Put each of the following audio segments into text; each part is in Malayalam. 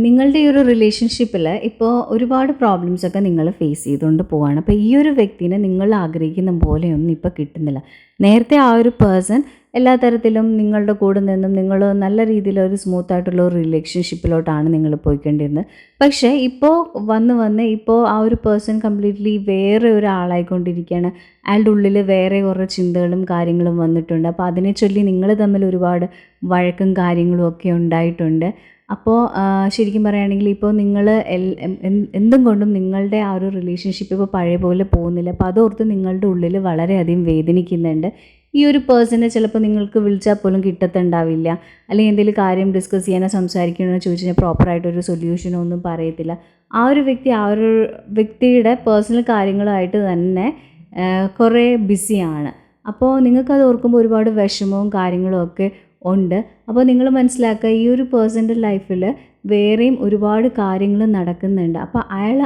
നിങ്ങളുടെ ഈ ഒരു റിലേഷൻഷിപ്പിൽ ഇപ്പോൾ ഒരുപാട് പ്രോബ്ലംസൊക്കെ നിങ്ങൾ ഫേസ് ചെയ്തുകൊണ്ട് പോവാണ്. അപ്പോൾ ഈ ഒരു വ്യക്തിനെ നിങ്ങൾ ആഗ്രഹിക്കുന്ന പോലെയൊന്നും ഇപ്പോൾ കിട്ടുന്നില്ല. നേരത്തെ ആ ഒരു പേഴ്സൺ എല്ലാ തരത്തിലും നിങ്ങളുടെ കൂടെ നിന്നും നിങ്ങൾ നല്ല രീതിയിലൊരു സ്മൂത്തായിട്ടുള്ള ഒരു റിലേഷൻഷിപ്പിലോട്ടാണ് നിങ്ങൾ പോയിക്കൊണ്ടിരുന്നത്. പക്ഷേ ഇപ്പോൾ വന്ന് ഇപ്പോൾ ആ ഒരു പേഴ്സൺ കംപ്ലീറ്റ്ലി വേറെ ഒരാളായിക്കൊണ്ടിരിക്കുകയാണ്. അയാളുടെ ഉള്ളിൽ വേറെ കുറേ ചിന്തകളും കാര്യങ്ങളും വന്നിട്ടുണ്ട്. അപ്പോൾ അതിനെ ചൊല്ലി നിങ്ങൾ തമ്മിൽ ഒരുപാട് വഴക്കും കാര്യങ്ങളും ഒക്കെ ഉണ്ടായിട്ടുണ്ട്. അപ്പോൾ ശരിക്കും പറയുകയാണെങ്കിൽ ഇപ്പോൾ നിങ്ങൾ എന്തും കൊണ്ടും നിങ്ങളുടെ ആ ഒരു റിലേഷൻഷിപ്പ് ഇപ്പോൾ പഴയ പോലെ പോകുന്നില്ല. അപ്പോൾ അതോർത്ത് നിങ്ങളുടെ ഉള്ളിൽ വളരെയധികം വേദനിക്കുന്നുണ്ട്. ഈ ഒരു പേഴ്സണെ ചിലപ്പോൾ നിങ്ങൾക്ക് വിളിച്ചാൽ പോലും കിട്ടത്തുണ്ടാവില്ല. അല്ലെങ്കിൽ എന്തെങ്കിലും കാര്യം ഡിസ്കസ് ചെയ്യാനോ സംസാരിക്കണമെന്നോ ചോദിച്ചു കഴിഞ്ഞാൽ പ്രോപ്പറായിട്ടൊരു സൊല്യൂഷനോ ഒന്നും പറയത്തില്ല. ആ ഒരു വ്യക്തിയുടെ പേഴ്സണൽ കാര്യങ്ങളുമായിട്ട് തന്നെ കുറേ ബിസിയാണ്. അപ്പോൾ നിങ്ങൾക്കത് ഓർക്കുമ്പോൾ ഒരുപാട് വിഷമവും കാര്യങ്ങളും ഒക്കെ ഉണ്ട്. അപ്പോൾ നിങ്ങൾ മനസ്സിലാക്കുക, ഈ ഒരു പേഴ്സൻ്റെ ലൈഫിൽ വേറെയും ഒരുപാട് കാര്യങ്ങൾ നടക്കുന്നുണ്ട്. അപ്പോൾ അയാൾ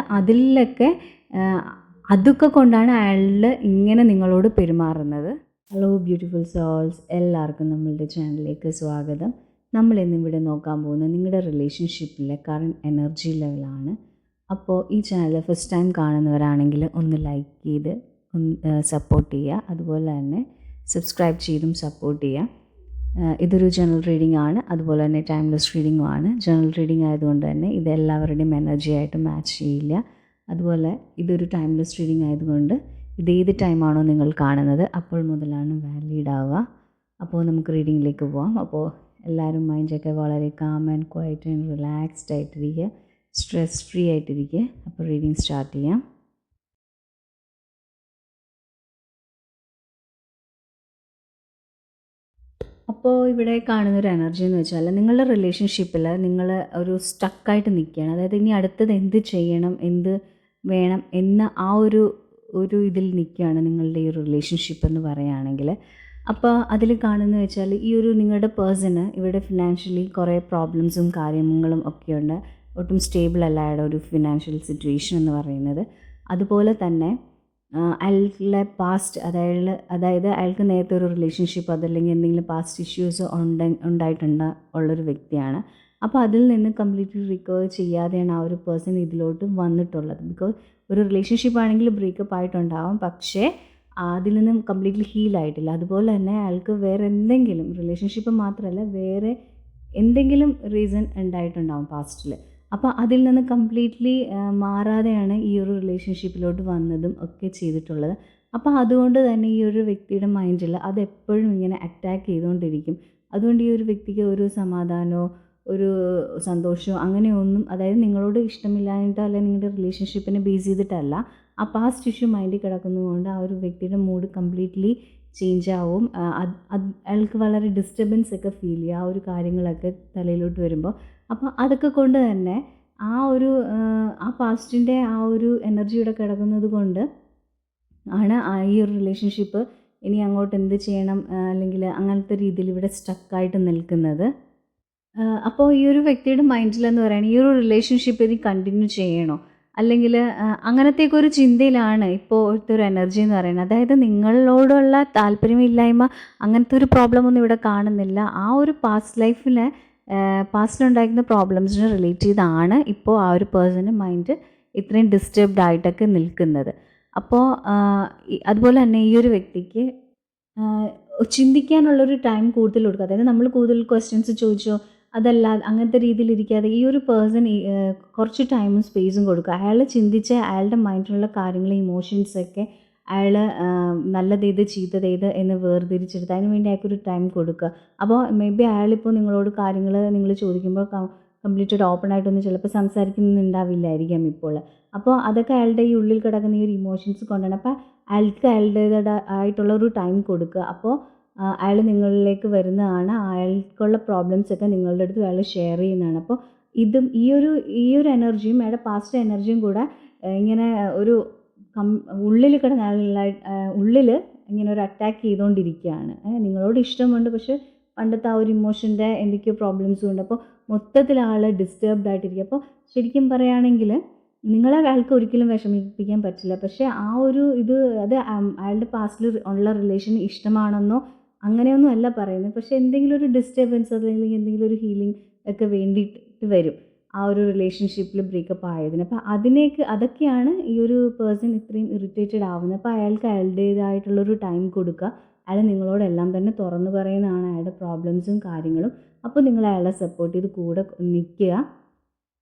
അതൊക്കെ കൊണ്ടാണ് അയാൾ ഇങ്ങനെ നിങ്ങളോട് പെരുമാറുന്നത്. ഹലോ ബ്യൂട്ടിഫുൾ സോൾസ്, എല്ലാവർക്കും നമ്മളുടെ ചാനലിലേക്ക് സ്വാഗതം. നമ്മൾ ഇന്നിവിടെ നോക്കാൻ പോകുന്നത് നിങ്ങളുടെ റിലേഷൻഷിപ്പിലെ കറണ്ട് എനർജി ലെവലാണ്. അപ്പോൾ ഈ ചാനൽ ഫസ്റ്റ് ടൈം കാണുന്നവരാണെങ്കിൽ ഒന്ന് ലൈക്ക് ചെയ്ത് സപ്പോർട്ട് ചെയ്യുക. അതുപോലെ തന്നെ സബ്സ്ക്രൈബ് ചെയ്തും സപ്പോർട്ട് ചെയ്യുക. ഇതൊരു ജനറൽ റീഡിംഗ് ആണ്, അതുപോലെ തന്നെ ടൈംലെസ് റീഡിങ്ങും ആണ്. ജനറൽ റീഡിംഗ് ആയതുകൊണ്ട് തന്നെ ഇത് എല്ലാവരുടെയും എനർജി ആയിട്ട് മാച്ച് ചെയ്യില്ല. അതുപോലെ ഇതൊരു ടൈംലെസ് റീഡിംഗ് ആയതുകൊണ്ട് ഇത് ഏത് ടൈമാണോ നിങ്ങൾ കാണുന്നത് അപ്പോൾ മുതലാണ് വാലിഡ് ആവുക. അപ്പോൾ നമുക്ക് റീഡിങ്ങിലേക്ക് പോവാം. അപ്പോൾ എല്ലാവരും മൈൻഡൊക്കെ വളരെ calm and quiet and relaxed ആയിട്ടിരിക്കുക, സ്ട്രെസ് ഫ്രീ ആയിട്ടിരിക്കുക. അപ്പോൾ റീഡിങ് സ്റ്റാർട്ട് ചെയ്യാം. അപ്പോൾ ഇവിടെ കാണുന്നൊരു എനർജി എന്ന് വെച്ചാൽ നിങ്ങളുടെ റിലേഷൻഷിപ്പിൽ നിങ്ങൾ ഒരു സ്റ്റക്കായിട്ട് നിൽക്കുകയാണ്. അതായത് ഇനി അടുത്തത് എന്ത് ചെയ്യണം, എന്ത് വേണം എന്ന ആ ഒരു ഇതിൽ നിൽക്കുകയാണ് നിങ്ങളുടെ ഈ റിലേഷൻഷിപ്പ് എന്ന് പറയുകയാണെങ്കിൽ. അപ്പോൾ അതിൽ കാണുന്നത് വെച്ചാൽ ഈ ഒരു നിങ്ങളുടെ പേഴ്സണ് ഇവിടെ ഫിനാൻഷ്യലി കുറേ പ്രോബ്ലംസും കാര്യങ്ങളും ഒക്കെയുണ്ട്. ഒട്ടും സ്റ്റേബിൾ അല്ല അയാളുടെ ഒരു ഫിനാൻഷ്യൽ സിറ്റുവേഷൻ എന്ന് പറയുന്നത്. അതുപോലെ തന്നെ അയാളുടെ പാസ്റ്റ് അതായത് അയാൾക്ക് നേരത്തെ ഒരു റിലേഷൻഷിപ്പ് അതല്ലെങ്കിൽ എന്തെങ്കിലും പാസ്റ്റ് ഇഷ്യൂസ് ഉള്ളൊരു വ്യക്തിയാണ്. അപ്പോൾ അതിൽ നിന്ന് കംപ്ലീറ്റ്ലി റിക്കവർ ചെയ്യാതെയാണ് ആ ഒരു പേഴ്സൺ ഇതിലോട്ട് വന്നിട്ടുള്ളത്. ബിക്കോസ് ഒരു റിലേഷൻഷിപ്പ് ആണെങ്കിൽ ബ്രേക്കപ്പ് ആയിട്ടുണ്ടാവും, പക്ഷേ അതിൽ നിന്നും കംപ്ലീറ്റ്ലി ഹീലായിട്ടില്ല. അതുപോലെ തന്നെ അയാൾക്ക് വേറെ എന്തെങ്കിലും റിലേഷൻഷിപ്പ് മാത്രമല്ല വേറെ എന്തെങ്കിലും റീസൺ ഉണ്ടായിട്ടുണ്ടാവും പാസ്റ്റിൽ. അപ്പോൾ അതിൽ നിന്ന് കംപ്ലീറ്റ്ലി മാറാതെയാണ് ഈ ഒരു റിലേഷൻഷിപ്പിലോട്ട് വന്നതും ഒക്കെ ചെയ്തിട്ടുള്ളത്. അപ്പോൾ അതുകൊണ്ട് തന്നെ ഈ ഒരു വ്യക്തിയുടെ മൈൻഡിൽ അതെപ്പോഴും ഇങ്ങനെ അറ്റാക്ക് ചെയ്തുകൊണ്ടിരിക്കും. അതുകൊണ്ട് ഈ ഒരു വ്യക്തിക്ക് ഒരു സമാധാനമോ ഒരു സന്തോഷമോ അങ്ങനെയൊന്നും, അതായത് നിങ്ങളോട് ഇഷ്ടമില്ലാഞ്ഞിട്ടോ അല്ലെങ്കിൽ നിങ്ങളുടെ റിലേഷൻഷിപ്പിനെ ബേസ് ചെയ്തിട്ടല്ല, ആ പാസ്റ്റ് ഇഷ്യൂ മൈൻഡിൽ കിടക്കുന്നതുകൊണ്ട് ആ ഒരു വ്യക്തിയുടെ മൂഡ് കംപ്ലീറ്റ്ലി ചേഞ്ച് ആവും. അയാൾക്ക് വളരെ ഡിസ്റ്റർബൻസ് ഒക്കെ ഫീൽ ചെയ്യുക ആ ഒരു കാര്യങ്ങളൊക്കെ തലയിലോട്ട് വരുമ്പോൾ. അപ്പോൾ അതൊക്കെ കൊണ്ട് തന്നെ ആ പാസ്റ്റിൻ്റെ ആ ഒരു എനർജി ഇവിടെ കിടക്കുന്നത് കൊണ്ട് ആണ് ഈ ഒരു റിലേഷൻഷിപ്പ് ഇനി അങ്ങോട്ട് എന്ത് ചെയ്യണം അല്ലെങ്കിൽ അങ്ങനത്തെ രീതിയിൽ ഇവിടെ സ്റ്റക്കായിട്ട് നിൽക്കുന്നത്. അപ്പോൾ ഈ ഒരു വ്യക്തിയുടെ മൈൻഡിലെന്ന് പറയുന്നത് ഈ ഒരു റിലേഷൻഷിപ്പ് ഇനി കണ്ടിന്യൂ ചെയ്യണോ അല്ലെങ്കിൽ അങ്ങനത്തേക്ക് ഒരു ചിന്തയിലാണ് ഇപ്പോഴത്തെ ഒരു എനർജി എന്ന് പറയുന്നത്. അതായത് നിങ്ങളോടുള്ള താല്പര്യമില്ലായ്മ അങ്ങനത്തെ ഒരു പ്രോബ്ലം ഒന്നും ഇവിടെ കാണുന്നില്ല. ആ ഒരു പാസ്റ്റിലുണ്ടായിരുന്ന പ്രോബ്ലംസിന് റിലേറ്റ് ചെയ്താണ് ഇപ്പോൾ ആ ഒരു പേഴ്സൻ്റെ മൈൻഡ് ഇത്രയും ഡിസ്റ്റർബ്ഡ് ആയിട്ടൊക്കെ നിൽക്കുന്നത്. അപ്പോൾ അതുപോലെ തന്നെ ഈ ഒരു വ്യക്തിക്ക് ചിന്തിക്കാനുള്ളൊരു ടൈം കൂടുതൽ കൊടുക്കുക. അതായത് നമ്മൾ കൂടുതൽ ക്വസ്റ്റ്യൻസ് ചോദിച്ചോ അതല്ല അങ്ങനത്തെ രീതിയിലിരിക്കാതെ ഈ ഒരു പേഴ്സൺ കുറച്ച് ടൈമും സ്പേസും കൊടുക്കുക. അയാൾ ചിന്തിച്ച് അയാളുടെ മൈൻഡിലുള്ള കാര്യങ്ങൾ ഇമോഷൻസൊക്കെ അയാൾ നല്ലതേത് ചീത്തതേത് എന്ന് വേർതിരിച്ചെടുത്ത് അതിന് വേണ്ടി അയാൾക്കൊരു ടൈം കൊടുക്കുക. അപ്പോൾ മേ ബി അയാളിപ്പോൾ നിങ്ങളോട് കാര്യങ്ങൾ നിങ്ങൾ ചോദിക്കുമ്പോൾ കംപ്ലീറ്റ് ഓപ്പൺ ആയിട്ടൊന്നും ചിലപ്പോൾ സംസാരിക്കുന്നുണ്ടാവില്ലായിരിക്കാം ഇപ്പോൾ. അപ്പോൾ അതൊക്കെ അയാളുടെ ഈ ഉള്ളിൽ കിടക്കുന്ന ഈ ഒരു ഇമോഷൻസ് കൊണ്ടാണ്. അപ്പോൾ അയാൾക്ക് അയാളുടേതായിട്ടുള്ള ഒരു ടൈം കൊടുക്കുക. അപ്പോൾ അയാൾ നിങ്ങളിലേക്ക് വരുന്നതാണ്, അയാൾക്കുള്ള പ്രോബ്ലംസൊക്കെ നിങ്ങളുടെ അടുത്ത് അയാൾ ഷെയർ ചെയ്യുന്നതാണ്. അപ്പോൾ ഈ ഒരു എനർജിയും അയാളുടെ പാസ്റ്റ് എനർജിയും കൂടെ ഇങ്ങനെ ഒരു ഉള്ളിൽ ഉള്ളിൽ ഇങ്ങനെ ഒരു അറ്റാക്ക് ചെയ്തുകൊണ്ടിരിക്കുകയാണ്. നിങ്ങളോട് ഇഷ്ടമുണ്ട്, പക്ഷേ പണ്ടത്തെ ആ ഒരു ഇമോഷൻ്റെ എന്തൊക്കെയോ പ്രോബ്ലംസും ഉണ്ട്. അപ്പോൾ മൊത്തത്തിൽ ആൾ ഡിസ്റ്റർബ്ഡ് ആയിട്ടിരിക്കുക. അപ്പോൾ ശരിക്കും പറയുകയാണെങ്കിൽ നിങ്ങളെ അയാൾക്ക് ഒരിക്കലും വിഷമിപ്പിക്കാൻ പറ്റില്ല. പക്ഷേ ആ ഒരു അത് അയാളുടെ പാസ്റ്റിൽ ഉള്ള റിലേഷൻ ഇഷ്ടമാണെന്നോ അങ്ങനെയൊന്നും അല്ല പറയുന്നത്. പക്ഷേ എന്തെങ്കിലും ഒരു ഡിസ്റ്റർബൻസ് അല്ലെങ്കിൽ എന്തെങ്കിലും ഒരു ഹീലിംഗ് ഒക്കെ വേണ്ടിയിട്ട് വരും. ആ ഒരു റിലേഷൻഷിപ്പിൽ ബ്രേക്കപ്പ് ആയതിന്. അപ്പോൾ അതൊക്കെയാണ് ഈ ഒരു പേഴ്സൺ ഇത്രയും ഇറിറ്റേറ്റഡ് ആവുന്നത്. അപ്പോൾ അയാൾക്ക് അയാളുടേതായിട്ടുള്ളൊരു ടൈം കൊടുക്കുക. അയാൾ നിങ്ങളോടെല്ലാം തന്നെ തുറന്നു പറയുന്നതാണ് അയാളുടെ പ്രോബ്ലംസും കാര്യങ്ങളും. അപ്പോൾ നിങ്ങൾ അയാളെ സപ്പോർട്ട് ചെയ്ത് കൂടെ നിൽക്കുക.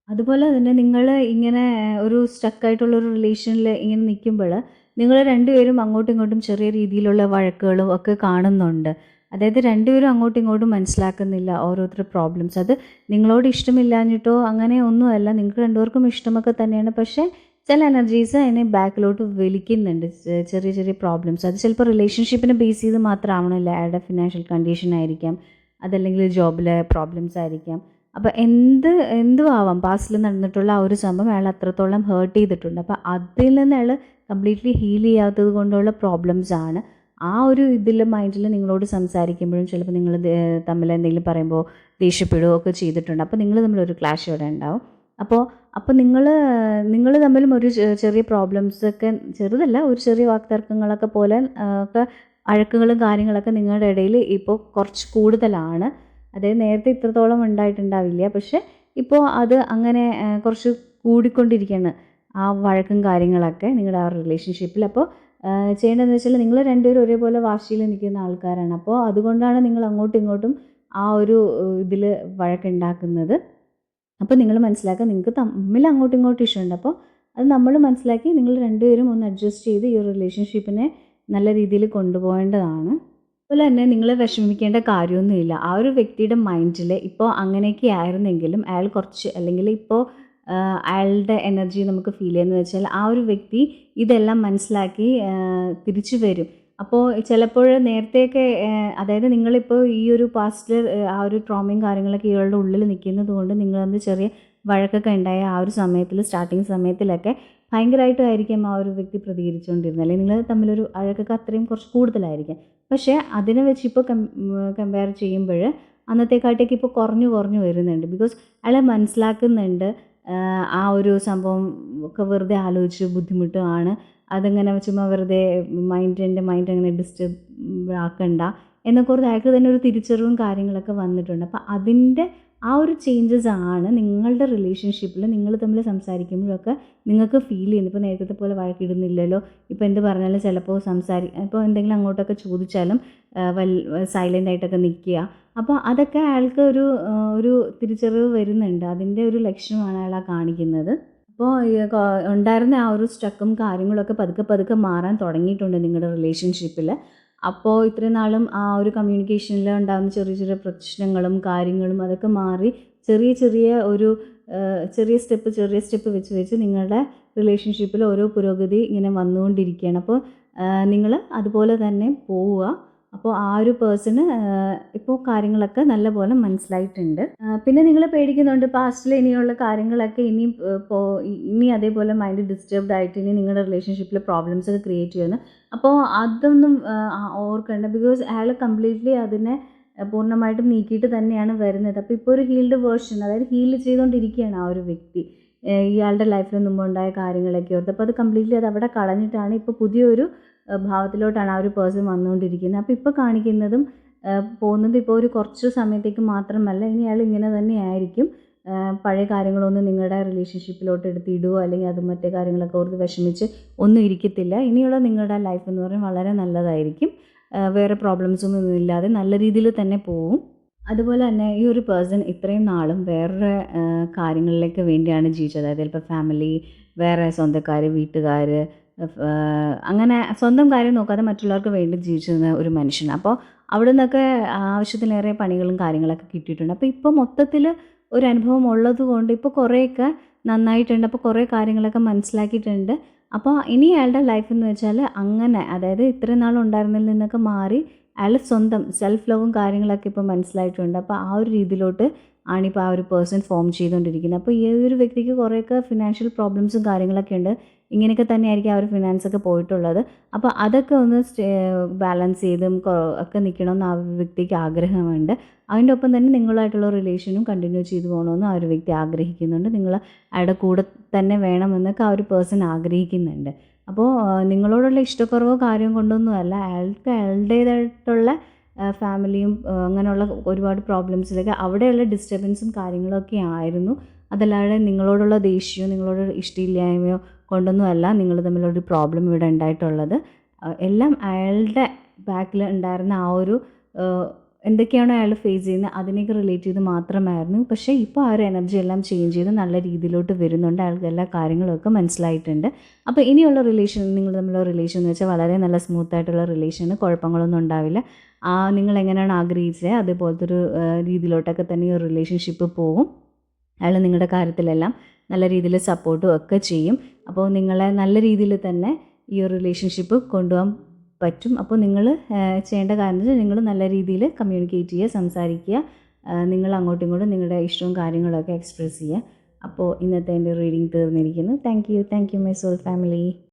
അതുപോലെ തന്നെ നിങ്ങൾ ഇങ്ങനെ ഒരു സ്റ്റക്കായിട്ടുള്ളൊരു റിലേഷനിൽ ഇങ്ങനെ നിൽക്കുമ്പോൾ നിങ്ങൾ രണ്ടുപേരും അങ്ങോട്ടും ഇങ്ങോട്ടും ചെറിയ രീതിയിലുള്ള വഴക്കുകളും ഒക്കെ കാണുന്നുണ്ട്. അതായത് രണ്ടുപേരും അങ്ങോട്ടും ഇങ്ങോട്ടും മനസ്സിലാക്കുന്നില്ല ഓരോരുത്തരുടെ പ്രോബ്ലംസ്. അത് നിങ്ങളോട് ഇഷ്ടമില്ലാഞ്ഞിട്ടോ അങ്ങനെ ഒന്നുമല്ല, നിങ്ങൾക്ക് രണ്ടുപേർക്കും ഇഷ്ടമൊക്കെ തന്നെയാണ്. പക്ഷേ ചില എനർജീസ് അതിനെ ബാക്കിലോട്ട് വലിക്കുന്നുണ്ട്, ചെറിയ ചെറിയ പ്രോബ്ലംസ്. അത് ചിലപ്പോൾ റിലേഷൻഷിപ്പിനെ ബേസ് ചെയ്ത് മാത്രമാവണമില്ല, അയാളുടെ ഫിനാൻഷ്യൽ കണ്ടീഷൻ ആയിരിക്കാം, അതല്ലെങ്കിൽ ജോബിലെ പ്രോബ്ലംസ് ആയിരിക്കാം. അപ്പോൾ എന്തും ആവാം, പാസ്റ്റിൽ നടന്നിട്ടുള്ള ആ ഒരു സംഭവം അയാൾ അത്രത്തോളം ഹേർട്ട് ചെയ്തിട്ടുണ്ട്. അപ്പോൾ അതിൽ നിന്ന് അയാൾ കംപ്ലീറ്റ്ലി ഹീൽ ചെയ്യാത്തത് കൊണ്ടുള്ള പ്രോബ്ലംസ് ആണ്. ആ ഒരു ഇതിൽ മൈൻഡിൽ നിങ്ങളോട് സംസാരിക്കുമ്പോഴും ചിലപ്പോൾ നിങ്ങൾ തമ്മിൽ എന്തെങ്കിലും പറയുമ്പോൾ ദേഷ്യപ്പെടുകയോ ഒക്കെ ചെയ്തിട്ടുണ്ട്. അപ്പോൾ നിങ്ങൾ തമ്മിലൊരു ക്ലാഷ് ഇവിടെ ഉണ്ടാവും. അപ്പോൾ നിങ്ങൾ തമ്മിലും ഒരു ചെറിയ പ്രോബ്ലംസൊക്കെ, ചെറുതല്ല, ഒരു ചെറിയ വാക്തർക്കങ്ങളൊക്കെ പോലെ ഒക്കെ അഴക്കുകളും കാര്യങ്ങളൊക്കെ നിങ്ങളുടെ ഇടയിൽ ഇപ്പോൾ കുറച്ച് കൂടുതലാണ്. അതായത് നേരത്തെ ഇത്രത്തോളം ഉണ്ടായിട്ടുണ്ടാവില്ല, പക്ഷേ ഇപ്പോൾ അത് അങ്ങനെ കുറച്ച് കൂടിക്കൊണ്ടിരിക്കുകയാണ് ആ വഴക്കും കാര്യങ്ങളൊക്കെ നിങ്ങളുടെ ആ റിലേഷൻഷിപ്പിൽ. അപ്പോൾ ചെയ്യേണ്ടതെന്ന് വെച്ചാൽ നിങ്ങൾ രണ്ടുപേരും ഒരേപോലെ വാശിയിൽ നിൽക്കുന്ന ആൾക്കാരാണ്. അപ്പോൾ അതുകൊണ്ടാണ് നിങ്ങൾ അങ്ങോട്ടും ഇങ്ങോട്ടും ആ ഒരു ഇതിൽ വഴക്കുണ്ടാക്കുന്നത്. അപ്പോൾ നിങ്ങൾ മനസ്സിലാക്കുക, നിങ്ങൾക്ക് തമ്മിൽ അങ്ങോട്ടും ഇങ്ങോട്ടും ഇഷ്ടമുണ്ട്. അപ്പോൾ അത് നമ്മൾ മനസ്സിലാക്കി നിങ്ങൾ രണ്ടുപേരും ഒന്ന് അഡ്ജസ്റ്റ് ചെയ്ത് ഈ റിലേഷൻഷിപ്പിനെ നല്ല രീതിയിൽ കൊണ്ടുപോകേണ്ടതാണ്. അതുപോലെ തന്നെ നിങ്ങൾ വിഷമിക്കേണ്ട കാര്യമൊന്നുമില്ല. ആ ഒരു വ്യക്തിയുടെ മൈൻഡിൽ ഇപ്പോൾ അങ്ങനെയൊക്കെ ആയിരുന്നെങ്കിലും അയാൾ കുറച്ച്, അല്ലെങ്കിൽ ഇപ്പോൾ അയാളുടെ എനർജി നമുക്ക് ഫീൽ ചെയ്യുന്നത് വെച്ചാൽ ആ ഒരു വ്യക്തി ഇതെല്ലാം മനസ്സിലാക്കി തിരിച്ചു വരും. അപ്പോൾ ചിലപ്പോൾ നേരത്തെയൊക്കെ അതായത് നിങ്ങളിപ്പോൾ ഈ ഒരു പാസ്റ്റിൽ ആ ഒരു ട്രോമയും കാര്യങ്ങളൊക്കെ ഇയാളുടെ ഉള്ളിൽ നിൽക്കുന്നത് കൊണ്ട് നിങ്ങൾ തമ്മിൽ ചെറിയ വഴക്കൊക്കെ ഉണ്ടായ ആ ഒരു സമയത്തിൽ, സ്റ്റാർട്ടിങ് സമയത്തിലൊക്കെ ഭയങ്കരമായിട്ടായിരിക്കും ആ ഒരു വ്യക്തി പ്രതികരിച്ചുകൊണ്ടിരുന്നത്, അല്ലെങ്കിൽ നിങ്ങൾ തമ്മിലൊരു അഴക്കൊക്കെ അത്രയും കുറച്ച് കൂടുതലായിരിക്കും. പക്ഷേ അതിനെ വെച്ച് ഇപ്പോൾ കമ്പയർ ചെയ്യുമ്പോൾ അന്നത്തെക്കാട്ടേക്ക് ഇപ്പോൾ കുറഞ്ഞു വരുന്നുണ്ട്. ബിക്കോസ് അയാൾ മനസ്സിലാക്കുന്നുണ്ട് ആ ഒരു സംഭവം ഒക്കെ വെറുതെ ആലോചിച്ച് ബുദ്ധിമുട്ടാണ്, അതിങ്ങനെ ചുമ്മാ വെറുതെ എൻ്റെ മൈൻഡ് അങ്ങനെ ഡിസ്റ്റർബ് ആക്കണ്ട എന്നൊക്കെ ഓർത്ത് അയാൾക്ക് തന്നെ ഒരു തിരിച്ചറിവും കാര്യങ്ങളൊക്കെ വന്നിട്ടുണ്ട്. അപ്പോൾ അതിൻ്റെ ആ ഒരു ചേഞ്ചസ് ആണ് നിങ്ങളുടെ റിലേഷൻഷിപ്പിൽ നിങ്ങൾ തമ്മിൽ സംസാരിക്കുമ്പോഴൊക്കെ നിങ്ങൾക്ക് ഫീൽ ചെയ്യുന്നത്. ഇപ്പോൾ നേരത്തെ പോലെ വഴക്കിടുന്നില്ലല്ലോ, ഇപ്പോൾ എന്ത് പറഞ്ഞാലും ചിലപ്പോൾ ഇപ്പോൾ എന്തെങ്കിലും അങ്ങോട്ടൊക്കെ ചോദിച്ചാലും സൈലൻ്റ് ആയിട്ടൊക്കെ നിൽക്കുക. അപ്പോൾ അതൊക്കെ അയാൾക്ക് ഒരു തിരിച്ചറിവ് വരുന്നുണ്ട്. അതിൻ്റെ ഒരു ലക്ഷണമാണ് അയാൾ കാണിക്കുന്നത്. അപ്പോൾ ഉണ്ടായിരുന്ന ആ ഒരു സ്റ്റക്കും കാര്യങ്ങളൊക്കെ പതുക്കെ മാറാൻ തുടങ്ങിയിട്ടുണ്ട് നിങ്ങളുടെ റിലേഷൻഷിപ്പിൽ. അപ്പോൾ ഇത്രയും നാളും ആ ഒരു കമ്മ്യൂണിക്കേഷനിൽ ഉണ്ടാകുന്ന ചെറിയ ചെറിയ പ്രശ്നങ്ങളും കാര്യങ്ങളും അതൊക്കെ മാറി ചെറിയ സ്റ്റെപ്പ് വെച്ച് നിങ്ങളുടെ റിലേഷൻഷിപ്പിൽ ഓരോ പുരോഗതി ഇങ്ങനെ വന്നുകൊണ്ടിരിക്കുകയാണ്. അപ്പോൾ നിങ്ങൾ അതുപോലെ തന്നെ പോവുക. അപ്പോൾ ആ ഒരു പേഴ്സണ് ഇപ്പോൾ കാര്യങ്ങളൊക്കെ നല്ലപോലെ മനസ്സിലായിട്ടുണ്ട്. പിന്നെ നിങ്ങൾ പേടിക്കുന്നുണ്ട് പാസ്റ്റിൽ ഇനിയുള്ള കാര്യങ്ങളൊക്കെ ഇനി അതേപോലെ മൈൻഡ് ഡിസ്റ്റർബ്ഡ് ആയിട്ട് ഇനി നിങ്ങളുടെ റിലേഷൻഷിപ്പിൽ പ്രോബ്ലംസ് ഒക്കെ ക്രിയേറ്റ് ചെയ്യുന്നു. അപ്പോൾ അതൊന്നും ഓർക്കണ്ട. ബിക്കോസ് അയാൾ കംപ്ലീറ്റ്ലി അതിനെ പൂർണ്ണമായിട്ടും നീക്കിയിട്ട് തന്നെയാണ് വരുന്നത്. അപ്പോൾ ഇപ്പോൾ ഒരു ഹീൽഡ് വേർഷൻ, അതായത് ഹീൽ ചെയ്തുകൊണ്ടിരിക്കുകയാണ് ആ ഒരു വ്യക്തി ഇയാളുടെ ലൈഫിൽ മുമ്പുണ്ടായ കാര്യങ്ങളൊക്കെ ഓർത്ത്. അപ്പോൾ അത് കംപ്ലീറ്റ്ലി അത് അവിടെ കളഞ്ഞിട്ടാണ് ഇപ്പോൾ പുതിയൊരു ഭാവത്തിലോട്ടാണ് ആ ഒരു പേഴ്സൺ വന്നുകൊണ്ടിരിക്കുന്നത്. അപ്പോൾ ഇപ്പോൾ കാണിക്കുന്നതും പോകുന്നത് ഇപ്പോൾ ഒരു കുറച്ച് സമയത്തേക്ക് മാത്രമല്ല, ഇനി അയാൾ ഇങ്ങനെ തന്നെ ആയിരിക്കും. പഴയ കാര്യങ്ങളൊന്നും നിങ്ങളുടെ റിലേഷൻഷിപ്പിലോട്ട് എടുത്തിടുകയോ അല്ലെങ്കിൽ അത് മറ്റേ കാര്യങ്ങളൊക്കെ ഓർത്ത് വിഷമിച്ച് ഒന്നും ഇരിക്കത്തില്ല. ഇനിയുള്ള നിങ്ങളുടെ ലൈഫ് എന്ന് പറഞ്ഞാൽ വളരെ നല്ലതായിരിക്കും. വേറെ പ്രോബ്ലംസൊന്നും ഇല്ലാതെ നല്ല രീതിയിൽ തന്നെ പോവും. അതുപോലെ തന്നെ ഈ ഒരു പേഴ്സൺ ഇത്രയും നാളും വേറെ കാര്യങ്ങളിലേക്ക് വേണ്ടിയാണ് ജീവിച്ചത്. അതായത് ചിലപ്പോൾ ഫാമിലി, വേറെ സ്വന്തക്കാർ, വീട്ടുകാർ, അങ്ങനെ സ്വന്തം കാര്യം നോക്കാതെ മറ്റുള്ളവർക്ക് വേണ്ടി ജീവിച്ചിരുന്ന ഒരു മനുഷ്യൻ. അപ്പോൾ അവിടെ നിന്നൊക്കെ ആവശ്യത്തിലേറെ പണികളും കാര്യങ്ങളൊക്കെ കിട്ടിയിട്ടുണ്ട്. അപ്പോൾ ഇപ്പോൾ മൊത്തത്തിൽ ഒരു അനുഭവം ഉള്ളത് കൊണ്ട് ഇപ്പോൾ കുറേയൊക്കെ നന്നായിട്ടുണ്ട്. അപ്പോൾ കുറേ കാര്യങ്ങളൊക്കെ മനസ്സിലാക്കിയിട്ടുണ്ട്. അപ്പോൾ ഇനി അയാളുടെ ലൈഫ് എന്ന് വെച്ചാൽ അങ്ങനെ, അതായത് ഇത്രയും നാളുണ്ടായിരുന്നതിൽ നിന്നൊക്കെ മാറി അയാൾ സ്വന്തം സെൽഫ് ലവും കാര്യങ്ങളൊക്കെ ഇപ്പോൾ മനസ്സിലായിട്ടുണ്ട്. അപ്പോൾ ആ ഒരു രീതിയിലോട്ട് ആണിപ്പോൾ ആ ഒരു പേഴ്സൺ ഫോം ചെയ്തുകൊണ്ടിരിക്കുന്നത്. അപ്പോൾ ഈ ഒരു വ്യക്തിക്ക് കുറേയൊക്കെ ഫിനാൻഷ്യൽ പ്രോബ്ലംസും കാര്യങ്ങളൊക്കെ ഉണ്ട്. ഇങ്ങനെയൊക്കെ തന്നെയായിരിക്കും ആ ഒരു ഫിനാൻസൊക്കെ പോയിട്ടുള്ളത്. അപ്പോൾ അതൊക്കെ ഒന്ന് ബാലൻസ് ചെയ്തും ഒക്കെ നിൽക്കണമെന്ന് ആ ഒരു വ്യക്തിക്ക് ആഗ്രഹമുണ്ട്. അതിൻ്റെ ഒപ്പം തന്നെ നിങ്ങളായിട്ടുള്ള റിലേഷനും കണ്ടിന്യൂ ചെയ്തു പോകണമെന്ന് ആ ഒരു വ്യക്തി ആഗ്രഹിക്കുന്നുണ്ട്. നിങ്ങൾ അയാളുടെ കൂടെ തന്നെ വേണമെന്നൊക്കെ ആ ഒരു പേഴ്സൺ ആഗ്രഹിക്കുന്നുണ്ട്. അപ്പോൾ നിങ്ങളോടുള്ള ഇഷ്ടക്കുറവോ കാര്യം കൊണ്ടൊന്നുമല്ല, അയാൾക്ക് അയാളുടേതായിട്ടുള്ള ഫാമിലിയും അങ്ങനെയുള്ള ഒരുപാട് പ്രോബ്ലംസിലൊക്കെ അവിടെയുള്ള ഡിസ്റ്റർബൻസും കാര്യങ്ങളൊക്കെ ആയിരുന്നു. അതല്ലാതെ നിങ്ങളോടുള്ള ദേഷ്യവും നിങ്ങളോട് ഇഷ്ടമില്ലായ്മയോ കൊണ്ടൊന്നും അല്ല നിങ്ങൾ തമ്മിലൊരു പ്രോബ്ലം ഇവിടെ ഉണ്ടായിട്ടുള്ളത്. എല്ലാം അയാളുടെ ബാക്കിൽ ഉണ്ടായിരുന്ന ആ ഒരു എന്തൊക്കെയാണോ അയാൾ ഫേസ് ചെയ്യുന്നത് അതിനെയൊക്കെ റിലേറ്റ് ചെയ്ത് മാത്രമായിരുന്നു. പക്ഷേ ഇപ്പോൾ ആ ഒരു എനർജി എല്ലാം ചേഞ്ച് ചെയ്ത് നല്ല രീതിയിലോട്ട് വരുന്നുണ്ട്. അയാൾക്ക് എല്ലാ കാര്യങ്ങളൊക്കെ മനസ്സിലായിട്ടുണ്ട്. അപ്പോൾ ഇനിയുള്ള റിലേഷൻ, നിങ്ങൾ തമ്മിലുള്ള റിലേഷൻ എന്ന് വെച്ചാൽ വളരെ നല്ല സ്മൂത്ത് ആയിട്ടുള്ള റിലേഷന്, കുഴപ്പങ്ങളൊന്നും ഉണ്ടാവില്ല. നിങ്ങൾ എങ്ങനെയാണ് ആഗ്രഹിച്ചത് അതുപോലത്തെ ഒരു രീതിയിലോട്ടൊക്കെ തന്നെ ഈ ഒരു റിലേഷൻഷിപ്പ് പോകും. അയാൾ നിങ്ങളുടെ കാര്യത്തിലെല്ലാം നല്ല രീതിയിൽ സപ്പോർട്ടും ഒക്കെ ചെയ്യും. അപ്പോൾ നിങ്ങളെ നല്ല രീതിയിൽ തന്നെ ഈ ഒരു റിലേഷൻഷിപ്പ് കൊണ്ടുപോകാൻ പറ്റും. അപ്പോൾ നിങ്ങൾ ചെയ്യേണ്ട കാര്യം എന്ന് വെച്ചാൽ നിങ്ങൾ നല്ല രീതിയിൽ കമ്മ്യൂണിക്കേറ്റ് ചെയ്യുക, സംസാരിക്കുക, നിങ്ങൾ അങ്ങോട്ടും ഇങ്ങോട്ടും നിങ്ങളുടെ ഇഷ്ടവും കാര്യങ്ങളൊക്കെ എക്സ്പ്രസ് ചെയ്യുക. അപ്പോൾ ഇന്നത്തെ എൻ്റെ റീഡിംഗ് തീർന്നിരിക്കുന്നു. Thank you my soul family.